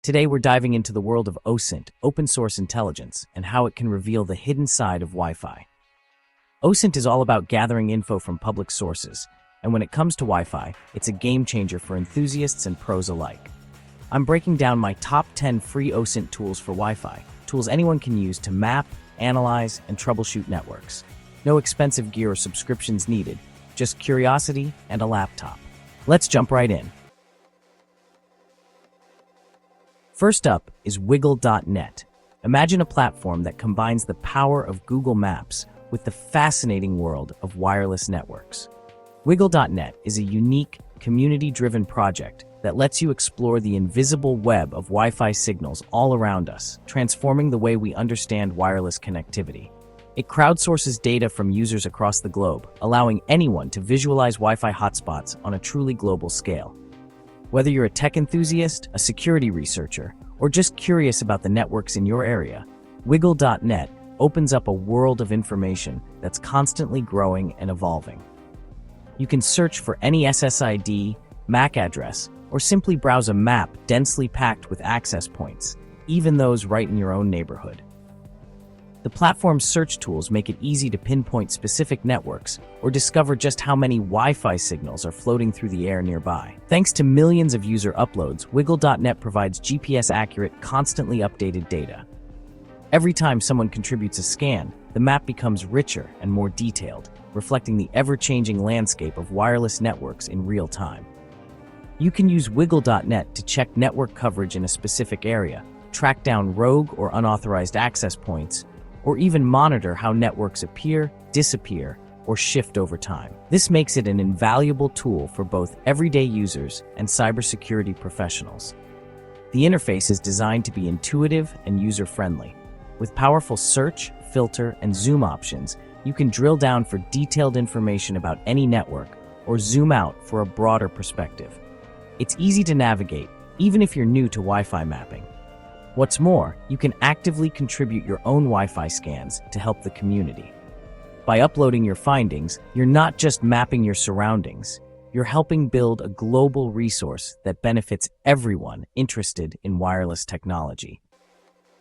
Today we're diving into the world of OSINT, open source intelligence, and how it can reveal the hidden side of Wi-Fi. OSINT is all about gathering info from public sources, and when it comes to Wi-Fi, it's a game changer for enthusiasts and pros alike. I'm breaking down my top 10 free OSINT tools for Wi-Fi, tools anyone can use to map, analyze, and troubleshoot networks. No expensive gear or subscriptions needed, just curiosity and a laptop. Let's jump right in. First up is Wiggle.net. Imagine a platform that combines the power of Google Maps with the fascinating world of wireless networks. Wiggle.net is a unique, community-driven project that lets you explore the invisible web of Wi-Fi signals all around us, transforming the way we understand wireless connectivity. It crowdsources data from users across the globe, allowing anyone to visualize Wi-Fi hotspots on a truly global scale. Whether you're a tech enthusiast, a security researcher, or just curious about the networks in your area, Wiggle.net opens up a world of information that's constantly growing and evolving. You can search for any SSID, MAC address, or simply browse a map densely packed with access points, even those right in your own neighborhood. The platform's search tools make it easy to pinpoint specific networks or discover just how many Wi-Fi signals are floating through the air nearby. Thanks to millions of user uploads, Wiggle.net provides GPS-accurate, constantly updated data. Every time someone contributes a scan, the map becomes richer and more detailed, reflecting the ever-changing landscape of wireless networks in real time. You can use Wiggle.net to check network coverage in a specific area, track down rogue or unauthorized access points, or even monitor how networks appear, disappear, or shift over time. This makes it an invaluable tool for both everyday users and cybersecurity professionals. The interface is designed to be intuitive and user-friendly. With powerful search, filter, and zoom options, you can drill down for detailed information about any network or zoom out for a broader perspective. It's easy to navigate, even if you're new to Wi-Fi mapping. What's more, you can actively contribute your own Wi-Fi scans to help the community. By uploading your findings, you're not just mapping your surroundings, you're helping build a global resource that benefits everyone interested in wireless technology.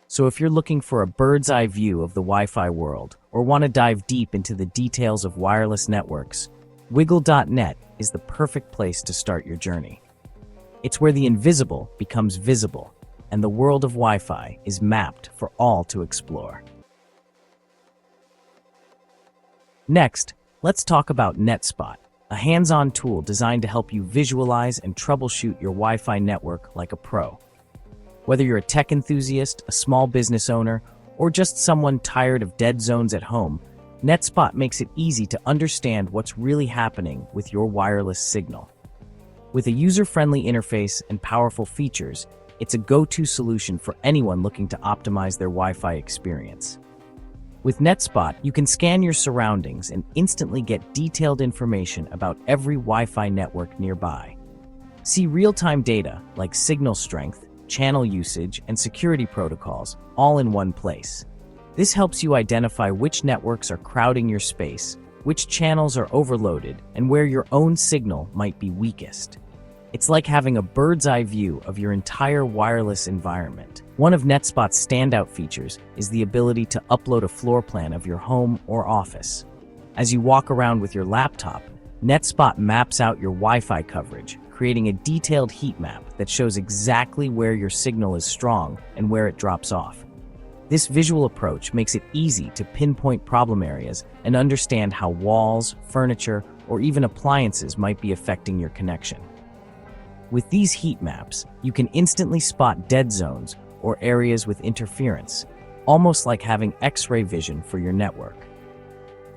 So if you're looking for a bird's-eye view of the Wi-Fi world or want to dive deep into the details of wireless networks, Wiggle.net is the perfect place to start your journey. It's where the invisible becomes visible, and the world of Wi-Fi is mapped for all to explore. Next, let's talk about NetSpot, a hands-on tool designed to help you visualize and troubleshoot your Wi-Fi network like a pro. Whether you're a tech enthusiast, a small business owner, or just someone tired of dead zones at home, NetSpot makes it easy to understand what's really happening with your wireless signal. With a user-friendly interface and powerful features, it's a go-to solution for anyone looking to optimize their Wi-Fi experience. With NetSpot, you can scan your surroundings and instantly get detailed information about every Wi-Fi network nearby. See real-time data like signal strength, channel usage, and security protocols all in one place. This helps you identify which networks are crowding your space, which channels are overloaded, and where your own signal might be weakest. It's like having a bird's-eye view of your entire wireless environment. One of NetSpot's standout features is the ability to upload a floor plan of your home or office. As you walk around with your laptop, NetSpot maps out your Wi-Fi coverage, creating a detailed heat map that shows exactly where your signal is strong and where it drops off. This visual approach makes it easy to pinpoint problem areas and understand how walls, furniture, or even appliances might be affecting your connection. With these heat maps, you can instantly spot dead zones or areas with interference, almost like having X-ray vision for your network.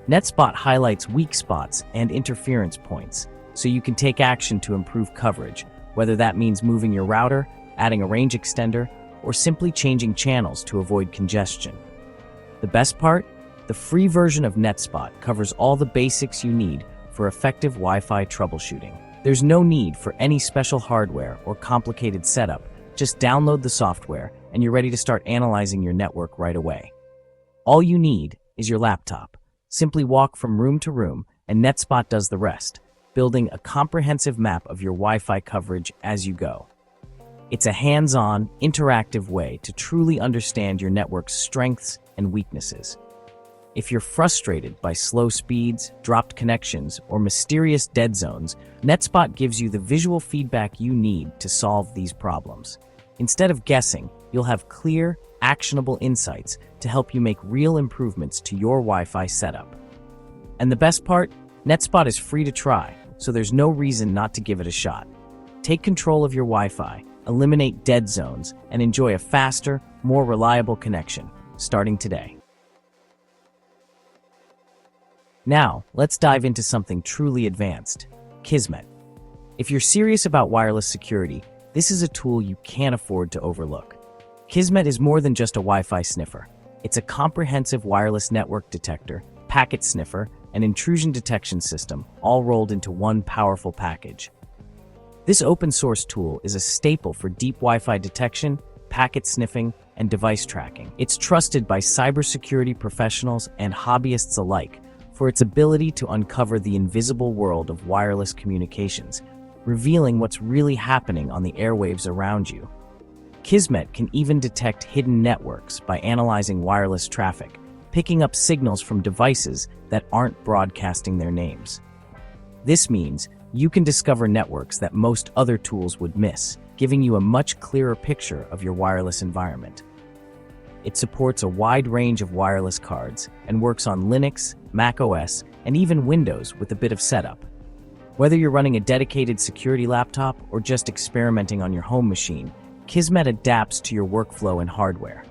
NetSpot highlights weak spots and interference points, so you can take action to improve coverage, whether that means moving your router, adding a range extender, or simply changing channels to avoid congestion. The best part? The free version of NetSpot covers all the basics you need for effective Wi-Fi troubleshooting. There's no need for any special hardware or complicated setup. Just download the software and you're ready to start analyzing your network right away. All you need is your laptop. Simply walk from room to room and NetSpot does the rest, building a comprehensive map of your Wi-Fi coverage as you go. It's a hands-on, interactive way to truly understand your network's strengths and weaknesses. If you're frustrated by slow speeds, dropped connections, or mysterious dead zones, NetSpot gives you the visual feedback you need to solve these problems. Instead of guessing, you'll have clear, actionable insights to help you make real improvements to your Wi-Fi setup. And the best part? NetSpot is free to try, so there's no reason not to give it a shot. Take control of your Wi-Fi, eliminate dead zones, and enjoy a faster, more reliable connection, starting today. Now, let's dive into something truly advanced, Kismet. If you're serious about wireless security, this is a tool you can't afford to overlook. Kismet is more than just a Wi-Fi sniffer. It's a comprehensive wireless network detector, packet sniffer, and intrusion detection system, all rolled into one powerful package. This open-source tool is a staple for deep Wi-Fi detection, packet sniffing, and device tracking. It's trusted by cybersecurity professionals and hobbyists alike for its ability to uncover the invisible world of wireless communications, revealing what's really happening on the airwaves around you. Kismet can even detect hidden networks by analyzing wireless traffic, picking up signals from devices that aren't broadcasting their names. This means you can discover networks that most other tools would miss, giving you a much clearer picture of your wireless environment. It supports a wide range of wireless cards and works on Linux, Mac OS, and even Windows with a bit of setup. Whether you're running a dedicated security laptop or just experimenting on your home machine, Kismet adapts to your workflow and hardware.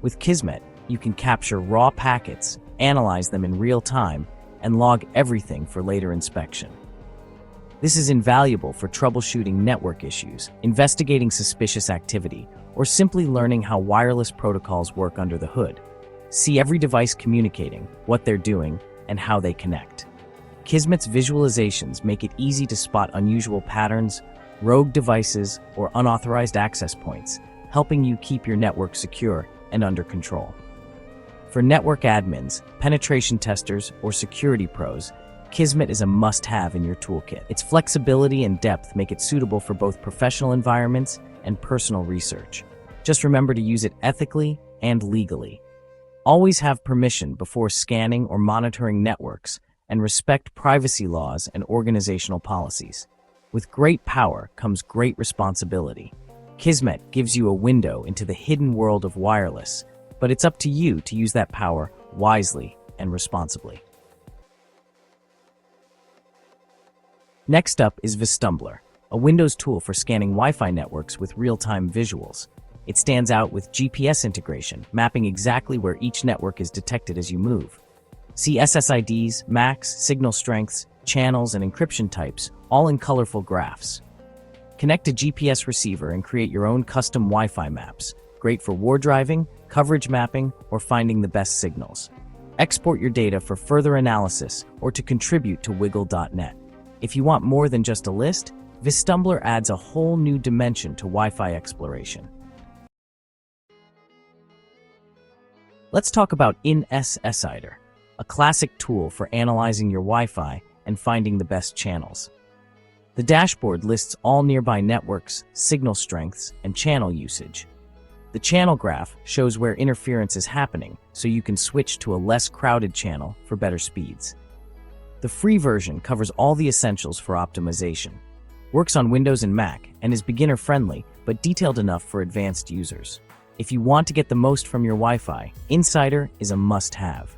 With Kismet, you can capture raw packets, analyze them in real time, and log everything for later inspection. This is invaluable for troubleshooting network issues, investigating suspicious activity, or simply learning how wireless protocols work under the hood. See every device communicating, what they're doing, and how they connect. Kismet's visualizations make it easy to spot unusual patterns, rogue devices, or unauthorized access points, helping you keep your network secure and under control. For network admins, penetration testers, or security pros, Kismet is a must-have in your toolkit. Its flexibility and depth make it suitable for both professional environments and personal research. Just remember to use it ethically and legally. Always have permission before scanning or monitoring networks, and respect privacy laws and organizational policies. With great power comes great responsibility. Kismet gives you a window into the hidden world of wireless, but it's up to you to use that power wisely and responsibly. Next up is Vistumbler, a Windows tool for scanning Wi-Fi networks with real-time visuals. It stands out with GPS integration, mapping exactly where each network is detected as you move. See SSIDs, MACs, signal strengths, channels, and encryption types, all in colorful graphs. Connect a GPS receiver and create your own custom Wi-Fi maps, great for war driving, coverage mapping, or finding the best signals. Export your data for further analysis or to contribute to Wiggle.net. If you want more than just a list, Vistumbler adds a whole new dimension to Wi-Fi exploration. Let's talk about inSSIDer, a classic tool for analyzing your Wi-Fi and finding the best channels. The dashboard lists all nearby networks, signal strengths, and channel usage. The channel graph shows where interference is happening, so you can switch to a less crowded channel for better speeds. The free version covers all the essentials for optimization, works on Windows and Mac, and is beginner-friendly but detailed enough for advanced users. If you want to get the most from your Wi-Fi, inSSIDer is a must-have.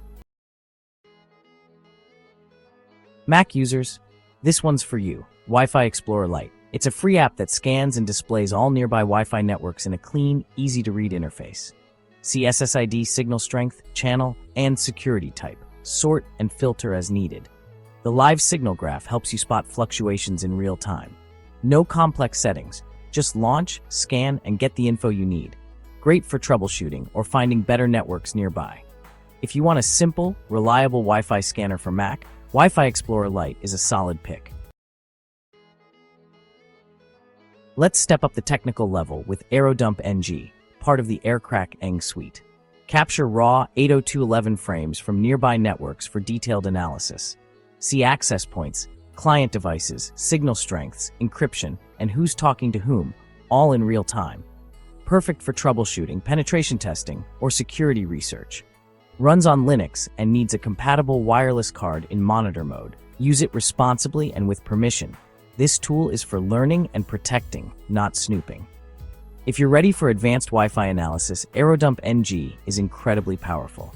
Mac users, this one's for you, Wi-Fi Explorer Lite. It's a free app that scans and displays all nearby Wi-Fi networks in a clean, easy-to-read interface. See SSID, signal strength, channel, and security type. Sort and filter as needed. The live signal graph helps you spot fluctuations in real time. No complex settings, just launch, scan, and get the info you need. Great for troubleshooting or finding better networks nearby. If you want a simple, reliable Wi-Fi scanner for Mac, Wi-Fi Explorer Lite is a solid pick. Let's step up the technical level with Airodump-ng, part of the Acrylic suite. Capture raw 802.11 frames from nearby networks for detailed analysis. See access points, client devices, signal strengths, encryption, and who's talking to whom, all in real time. Perfect for troubleshooting, penetration testing, or security research. Runs on Linux and needs a compatible wireless card in monitor mode. Use it responsibly and with permission. This tool is for learning and protecting, not snooping. If you're ready for advanced Wi-Fi analysis, Airodump-ng is incredibly powerful.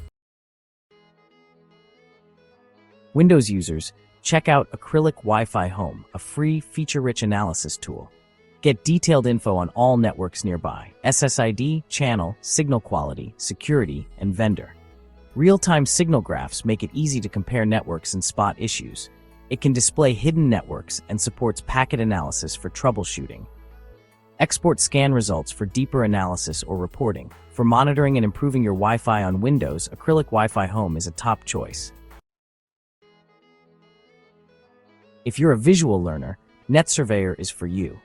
Windows users, check out Acrylic Wi-Fi Home, a free, feature-rich analysis tool. Get detailed info on all networks nearby: SSID, channel, signal quality, security, and vendor. Real-time signal graphs make it easy to compare networks and spot issues. It can display hidden networks and supports packet analysis for troubleshooting. Export scan results for deeper analysis or reporting. For monitoring and improving your Wi-Fi on Windows, Acrylic Wi-Fi Home is a top choice. If you're a visual learner, NetSurveyor is for you.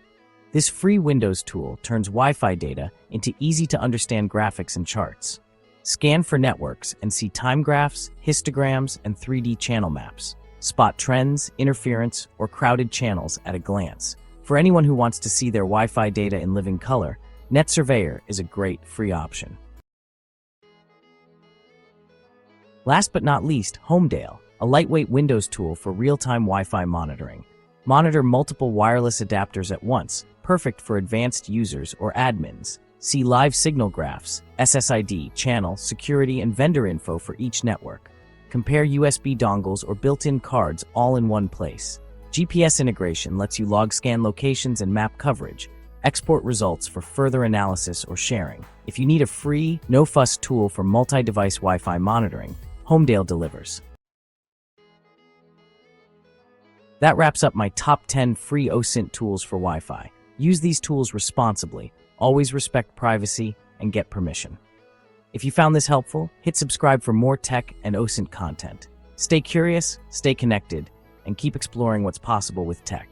This free Windows tool turns Wi-Fi data into easy-to-understand graphics and charts. Scan for networks and see time graphs, histograms, and 3D channel maps. Spot trends, interference, or crowded channels at a glance. For anyone who wants to see their Wi-Fi data in living color, NetSurveyor is a great free option. Last but not least, Homedale, a lightweight Windows tool for real-time Wi-Fi monitoring. Monitor multiple wireless adapters at once, perfect for advanced users or admins. See live signal graphs, SSID, channel, security, and vendor info for each network. Compare USB dongles or built-in cards all in one place. GPS integration lets you log scan locations and map coverage. Export results for further analysis or sharing. If you need a free, no-fuss tool for multi-device Wi-Fi monitoring, Homedale delivers. That wraps up my top 10 free OSINT tools for Wi-Fi. Use these tools responsibly. Always respect privacy and get permission. If you found this helpful, hit subscribe for more tech and OSINT content. Stay curious, stay connected, and keep exploring what's possible with tech.